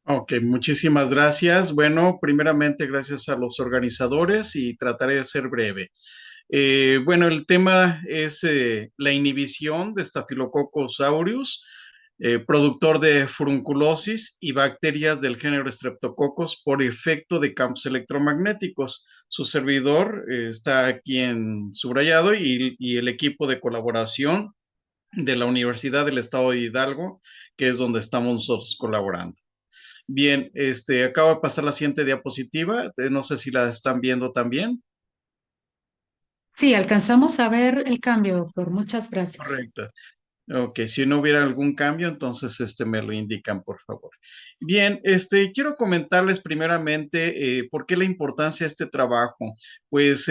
Ok, muchísimas gracias. Bueno, primeramente gracias a los organizadores y trataré de ser breve. Bueno, el tema es la inhibición de Staphylococcus aureus, productor de furunculosis y bacterias del género Streptococcus por efecto de campos electromagnéticos. Su servidor está aquí en subrayado y el equipo de colaboración de la Universidad del Estado de Hidalgo, que es donde estamos nosotros colaborando. Bien, acabo de pasar la siguiente diapositiva. No sé si la están viendo también. Sí, alcanzamos a ver el cambio, doctor. Muchas gracias. Correcto. Ok, si no hubiera algún cambio, entonces me lo indican, por favor. Bien, quiero comentarles primeramente por qué la importancia de este trabajo. Pues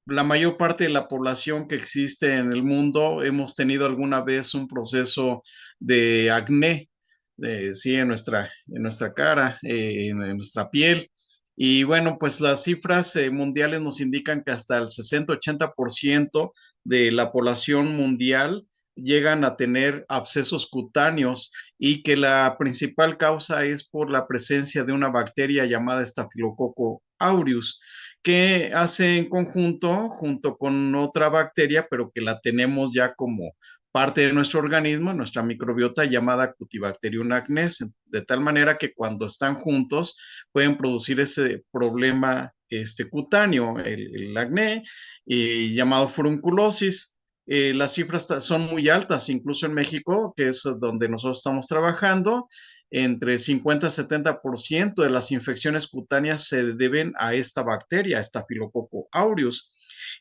la mayor parte de la población que existe en el mundo hemos tenido alguna vez un proceso de acné, sí, en nuestra cara, en nuestra piel. Y bueno, pues las cifras mundiales nos indican que hasta el 60-80% de la población mundial llegan a tener abscesos cutáneos y que la principal causa es por la presencia de una bacteria llamada Staphylococcus aureus, que hace en conjunto, junto con otra bacteria, pero que la tenemos ya como parte de nuestro organismo, nuestra microbiota llamada Cutibacterium acnes, de tal manera que cuando están juntos pueden producir ese problema cutáneo, el acné, llamado furunculosis. Las cifras son muy altas, incluso en México, que es donde nosotros estamos trabajando. Entre 50 y 70% de las infecciones cutáneas se deben a esta bacteria, Staphylococcus aureus.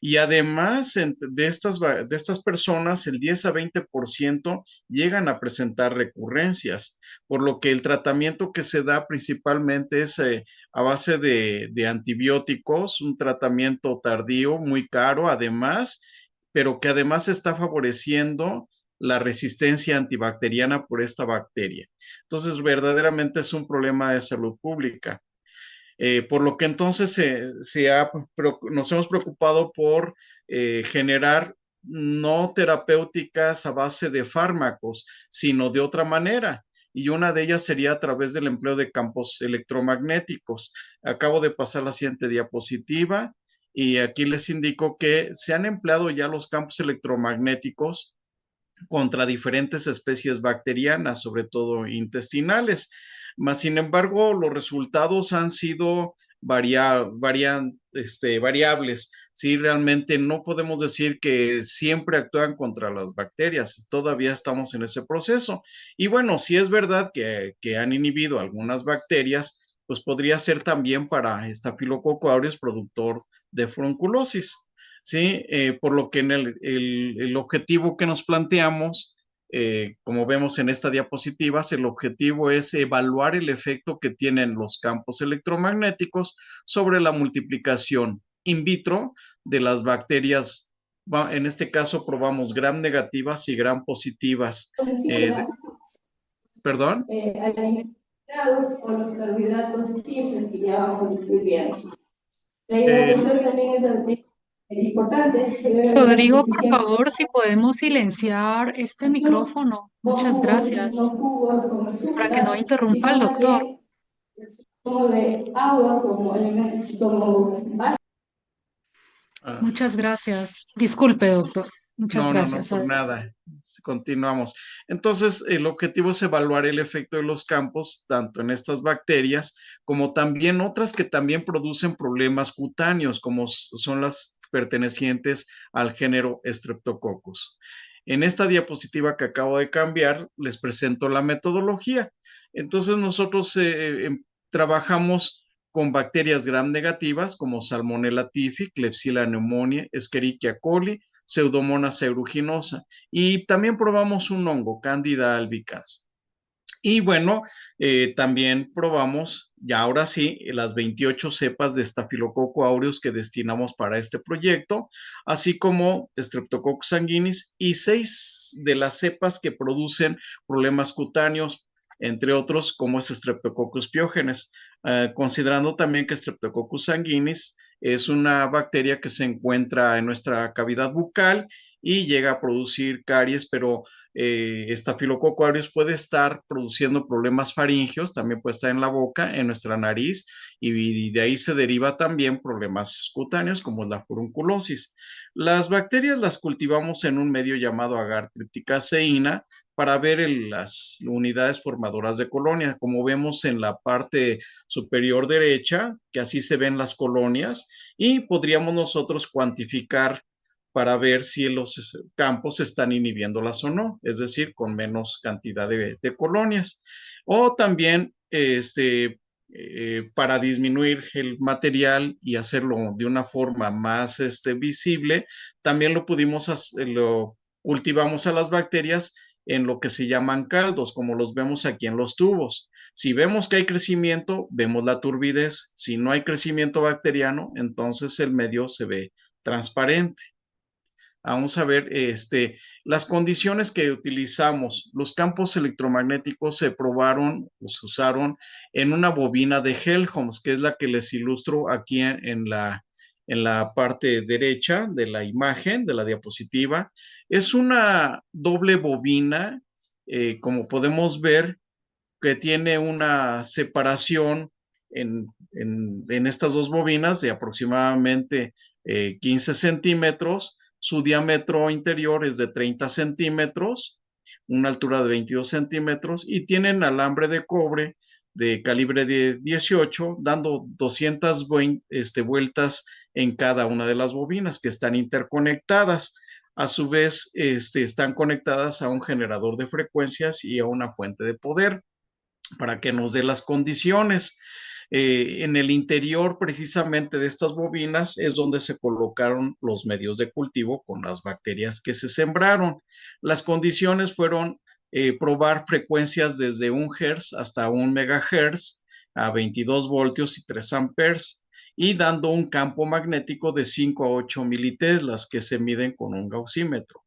Y además de estas personas, el 10 a 20% llegan a presentar recurrencias, por lo que el tratamiento que se da principalmente es a base de antibióticos, un tratamiento tardío, muy caro además, pero que además está favoreciendo la resistencia antibacteriana por esta bacteria. Entonces, verdaderamente es un problema de salud pública. Por lo que entonces nos hemos preocupado por generar no terapéuticas a base de fármacos, sino de otra manera. Y una de ellas sería a través del empleo de campos electromagnéticos. Acabo de pasar la siguiente diapositiva y aquí les indico que se han empleado ya los campos electromagnéticos contra diferentes especies bacterianas, sobre todo intestinales. Mas, sin embargo, los resultados han sido variables. Sí, realmente no podemos decir que siempre actúan contra las bacterias. Todavía estamos en ese proceso. Y bueno, si es verdad que han inhibido algunas bacterias, pues podría ser también para Staphylococcus aureus productor de furunculosis. ¿Sí? Por lo que en el objetivo que nos planteamos, como vemos en esta diapositiva, el objetivo es evaluar el efecto que tienen los campos electromagnéticos sobre la multiplicación in vitro de las bacterias. En este caso probamos gram negativas y gram positivas. Perdón. Alimentados o los carbohidratos simples que ya vamos describiendo. La Eh, hidratación también es importante. Rodrigo, por favor, si podemos silenciar este micrófono. Muchas No gracias. jugos como Para que no azúcar, interrumpa sino al más doctor. bien como de agua, como elemento, como base. ah, Muchas gracias. Disculpe, doctor. Muchas no, gracias. por nada. Continuamos. Entonces, el objetivo es evaluar el efecto de los campos, tanto en estas bacterias como también otras que también producen problemas cutáneos, como son las pertenecientes al género Streptococcus. En esta diapositiva que acabo de cambiar, les presento la metodología. Entonces, nosotros trabajamos con bacterias gram negativas como Salmonella typhi, Klebsiella pneumoniae, Escherichia coli, Pseudomonas aeruginosa. Y también probamos un hongo, Candida albicans. Y bueno, también probamos, ya ahora sí, las 28 cepas de Staphylococcus aureus que destinamos para este proyecto, así como Streptococcus sanguinis y 6 de las cepas que producen problemas cutáneos, entre otros como es Streptococcus pyogenes, considerando también que Streptococcus sanguinis Es una bacteria que se encuentra en nuestra cavidad bucal y llega a producir caries, pero Staphylococcus aureus puede estar produciendo problemas faringios, también puede estar en la boca, en nuestra nariz, y de ahí se deriva también problemas cutáneos como la furunculosis. Las bacterias las cultivamos en un medio llamado agar tripticaceína para ver las unidades formadoras de colonia, como vemos en la parte superior derecha, que así se ven las colonias, y podríamos nosotros cuantificar para ver si los campos están inhibiéndolas o no, es decir, con menos cantidad de colonias. O también para disminuir el material y hacerlo de una forma más visible, también lo cultivamos a las bacterias en lo que se llaman caldos, como los vemos aquí en los tubos. Si vemos que hay crecimiento, vemos la turbidez. Si no hay crecimiento bacteriano, entonces el medio se ve transparente. Vamos a ver las condiciones que utilizamos. Los campos electromagnéticos se probaron o se usaron en una bobina de Helmholtz, que es la que les ilustro aquí en la parte derecha de la imagen, de la diapositiva. Es una doble bobina, como podemos ver, que tiene una separación en estas dos bobinas de aproximadamente 15 centímetros. Su diámetro interior es de 30 centímetros, una altura de 22 centímetros, y tienen alambre de cobre de calibre de 18, dando 220 vueltas en cada una de las bobinas que están interconectadas. A su vez, están conectadas a un generador de frecuencias y a una fuente de poder para que nos dé las condiciones. En el interior precisamente de estas bobinas es donde se colocaron los medios de cultivo con las bacterias que se sembraron. Las condiciones fueron probar frecuencias desde 1 Hz hasta 1 MHz a 22 voltios y 3 amperes y dando un campo magnético de 5 a 8 militeslas que se miden con un gaussímetro.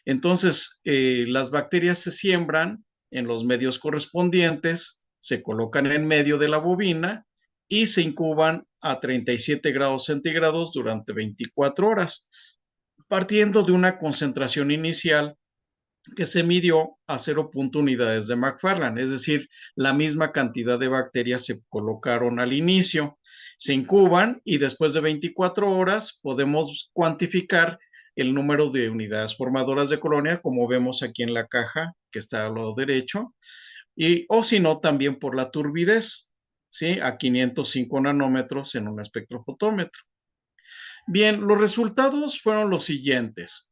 Entonces, las bacterias se siembran en los medios correspondientes, se colocan en medio de la bobina y se incuban a 37 grados centígrados durante 24 horas, partiendo de una concentración inicial que se midió a 0,1 unidades de McFarland, es decir, la misma cantidad de bacterias se colocaron al inicio, se incuban y después de 24 horas podemos cuantificar el número de unidades formadoras de colonia, como vemos aquí en la caja que está al lado derecho, o si no, también por la turbidez, ¿sí? A 505 nanómetros en un espectrofotómetro. Bien, los resultados fueron los siguientes.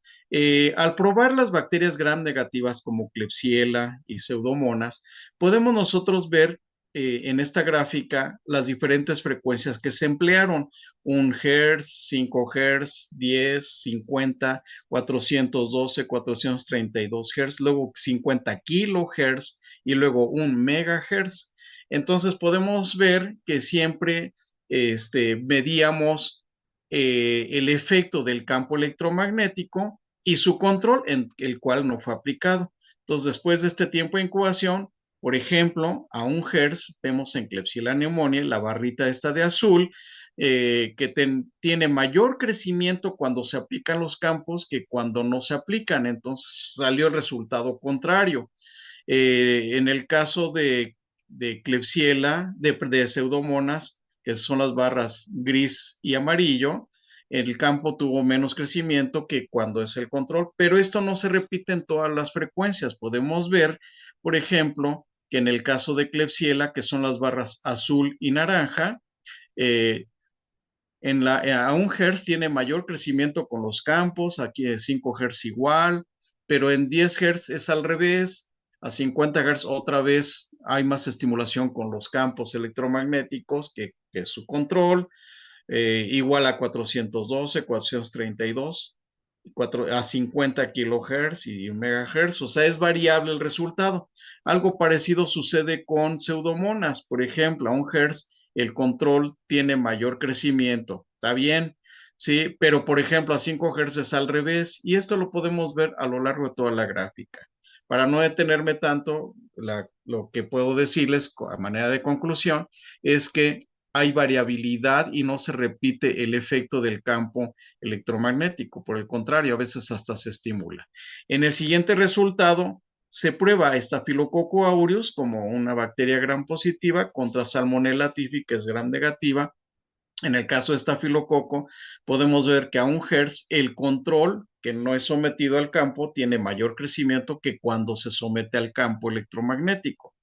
Al probar las bacterias gram negativas como Klebsiella y Pseudomonas, podemos nosotros ver en esta gráfica las diferentes frecuencias que se emplearon: 1 Hz, 5 Hz, 10, 50, 412, 432 Hz, luego 50 kilohertz y luego 1 MHz. Entonces podemos ver que siempre medíamos el efecto del campo electromagnético y su control, en el cual no fue aplicado. Entonces, después de este tiempo de incubación, por ejemplo, a 1 Hz, vemos en Klebsiella pneumoniae la barrita esta de azul, que tiene mayor crecimiento cuando se aplican los campos que cuando no se aplican. Entonces, salió el resultado contrario. En el caso de Klebsiella, de Pseudomonas, que son las barras gris y amarillo, el campo tuvo menos crecimiento que cuando es el control, pero esto no se repite en todas las frecuencias. Podemos ver, por ejemplo, que en el caso de Klebsiella, que son las barras azul y naranja, eh, a 1 Hz tiene mayor crecimiento con los campos, aquí es 5 Hz igual, pero en 10 Hz es al revés, a 50 Hz otra vez hay más estimulación con los campos electromagnéticos que su control, igual a 412, 432, a 50 kilohertz y 1 MHz, o sea, es variable el resultado. Algo parecido sucede con pseudomonas, por ejemplo, a 1 Hz el control tiene mayor crecimiento, está bien, sí, pero por ejemplo a 5 Hz es al revés, y esto lo podemos ver a lo largo de toda la gráfica. Para no detenerme tanto, lo que puedo decirles a manera de conclusión es que hay variabilidad y no se repite el efecto del campo electromagnético. Por el contrario, a veces hasta se estimula. En el siguiente resultado, se prueba Staphylococcus aureus como una bacteria gram positiva contra Salmonella typhi, que es gram negativa. En el caso de estafilococo, podemos ver que a 1 Hz el control que no es sometido al campo tiene mayor crecimiento que cuando se somete al campo electromagnético.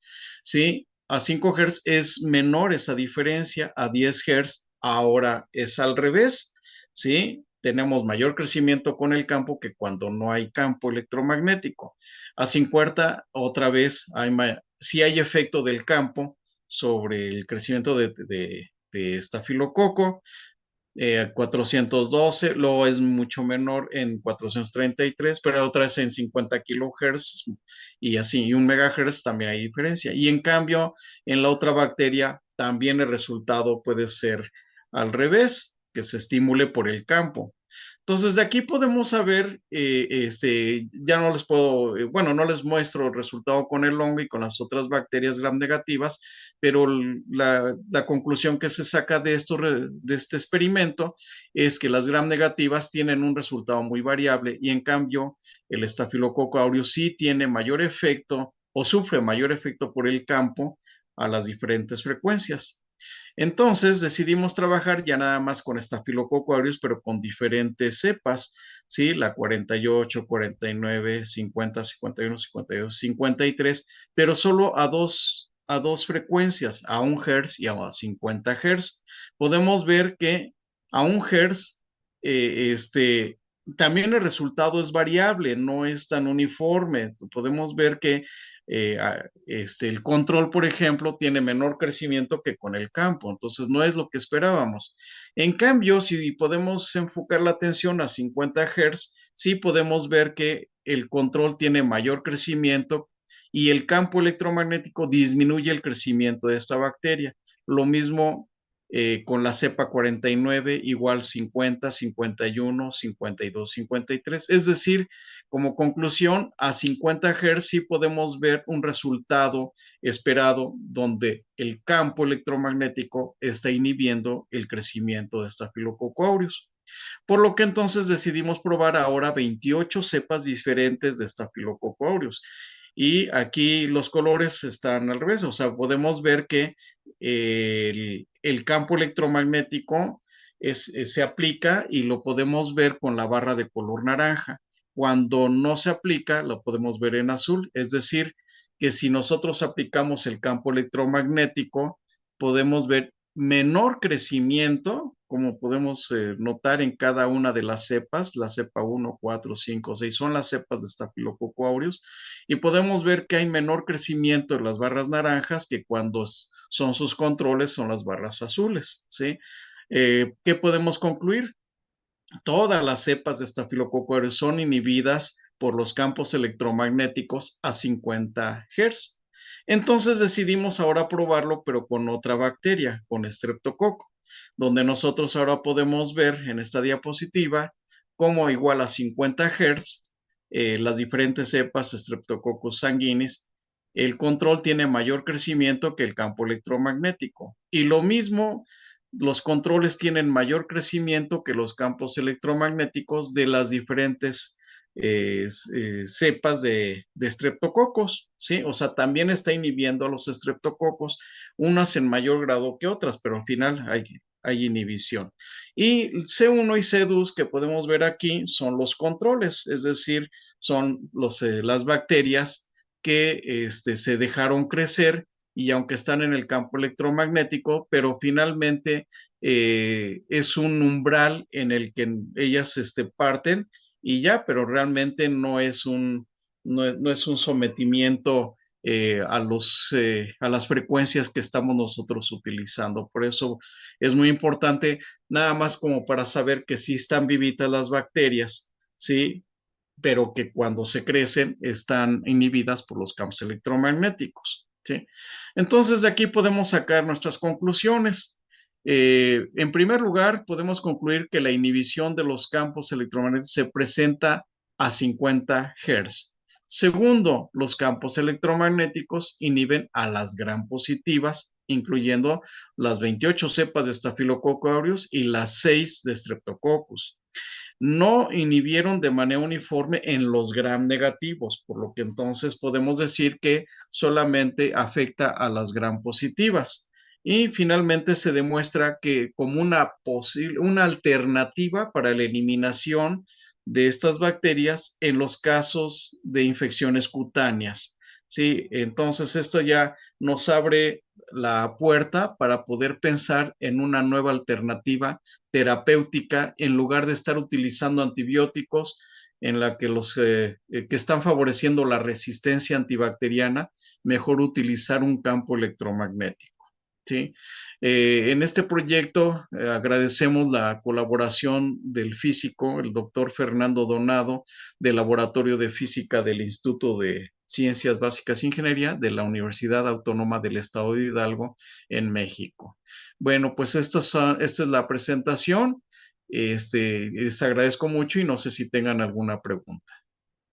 ¿Sí? A 5 Hz es menor esa diferencia, a 10 Hz ahora es al revés. ¿Sí? Tenemos mayor crecimiento con el campo que cuando no hay campo electromagnético. A 50 otra vez sí hay efecto del campo sobre el crecimiento de estafilococo. 412, luego es mucho menor en 433, pero otra vez en 50 kilohertz y así, y 1 MHz también hay diferencia. Y en cambio, en la otra bacteria también el resultado puede ser al revés, que se estimule por el campo. Entonces, de aquí podemos saber, ya no les puedo, bueno, no les muestro el resultado con el hongo y con las otras bacterias gram negativas, pero la conclusión que se saca de este experimento es que las gram negativas tienen un resultado muy variable y en cambio el estafilococo aureus sí tiene mayor efecto o sufre mayor efecto por el campo a las diferentes frecuencias. Entonces decidimos trabajar ya nada más con Staphylococcus aureus, pero con diferentes cepas, ¿sí? La 48, 49, 50, 51, 52, 53, pero solo a dos frecuencias, a 1 Hz y a 50 Hz. Podemos ver que a 1 Hz, también el resultado es variable, no es tan uniforme. Podemos ver que el control, por ejemplo, tiene menor crecimiento que con el campo, entonces no es lo que esperábamos. En cambio, si podemos enfocar la atención a 50 Hz, sí podemos ver que el control tiene mayor crecimiento y el campo electromagnético disminuye el crecimiento de esta bacteria. Lo mismo con la cepa 49, igual 50, 51, 52, 53. Es decir, como conclusión, a 50 Hz sí podemos ver un resultado esperado donde el campo electromagnético está inhibiendo el crecimiento de Staphylococcus aureus. Por lo que entonces decidimos probar ahora 28 cepas diferentes de Staphylococcus aureus. Y aquí los colores están al revés, o sea, podemos ver que el campo electromagnético se aplica y lo podemos ver con la barra de color naranja. Cuando no se aplica, lo podemos ver en azul, es decir, que si nosotros aplicamos el campo electromagnético, podemos ver menor crecimiento, como podemos notar en cada una de las cepas, la cepa 1, 4, 5, 6, son las cepas de Staphylococcus aureus, y podemos ver que hay menor crecimiento en las barras naranjas que cuando son sus controles, son las barras azules, ¿sí? ¿Qué podemos concluir? Todas las cepas de Staphylococcus aureus son inhibidas por los campos electromagnéticos a 50 Hz. Entonces decidimos ahora probarlo, pero con otra bacteria, con Streptococcus, donde nosotros ahora podemos ver en esta diapositiva cómo igual a 50 Hz, las diferentes cepas Streptococcus sanguinis, el control tiene mayor crecimiento que el campo electromagnético. Y lo mismo, los controles tienen mayor crecimiento que los campos electromagnéticos de las diferentes cepas de estreptococos, ¿sí? O sea, también está inhibiendo a los estreptococos, unas en mayor grado que otras, pero al final hay inhibición. Y C1 y C2 que podemos ver aquí son los controles, es decir, son las bacterias que se dejaron crecer y aunque están en el campo electromagnético, pero finalmente es un umbral en el que ellas parten y ya, pero realmente no es un sometimiento a las frecuencias que estamos nosotros utilizando. Por eso es muy importante, nada más como para saber que sí están vivitas las bacterias, ¿sí? Pero que cuando se crecen están inhibidas por los campos electromagnéticos, ¿sí? Entonces, de aquí podemos sacar nuestras conclusiones. En primer lugar, podemos concluir que la inhibición de los campos electromagnéticos se presenta a 50 Hz. Segundo, los campos electromagnéticos inhiben a las gram positivas incluyendo las 28 cepas de Staphylococcus aureus y las 6 de Streptococcus. No inhibieron de manera uniforme en los gram negativos, por lo que entonces podemos decir que solamente afecta a las gram positivas. Y finalmente se demuestra que como una alternativa para la eliminación de estas bacterias en los casos de infecciones cutáneas. Sí, entonces esto ya nos abre la puerta para poder pensar en una nueva alternativa terapéutica en lugar de estar utilizando antibióticos en la que los que están favoreciendo la resistencia antibacteriana, mejor utilizar un campo electromagnético. ¿Sí? En este proyecto agradecemos la colaboración del físico, el doctor Fernando Donado, del Laboratorio de Física del Instituto de Ciencias Básicas e Ingeniería de la Universidad Autónoma del Estado de Hidalgo en México. Bueno, pues esta es la presentación. Les agradezco mucho y no sé si tengan alguna pregunta.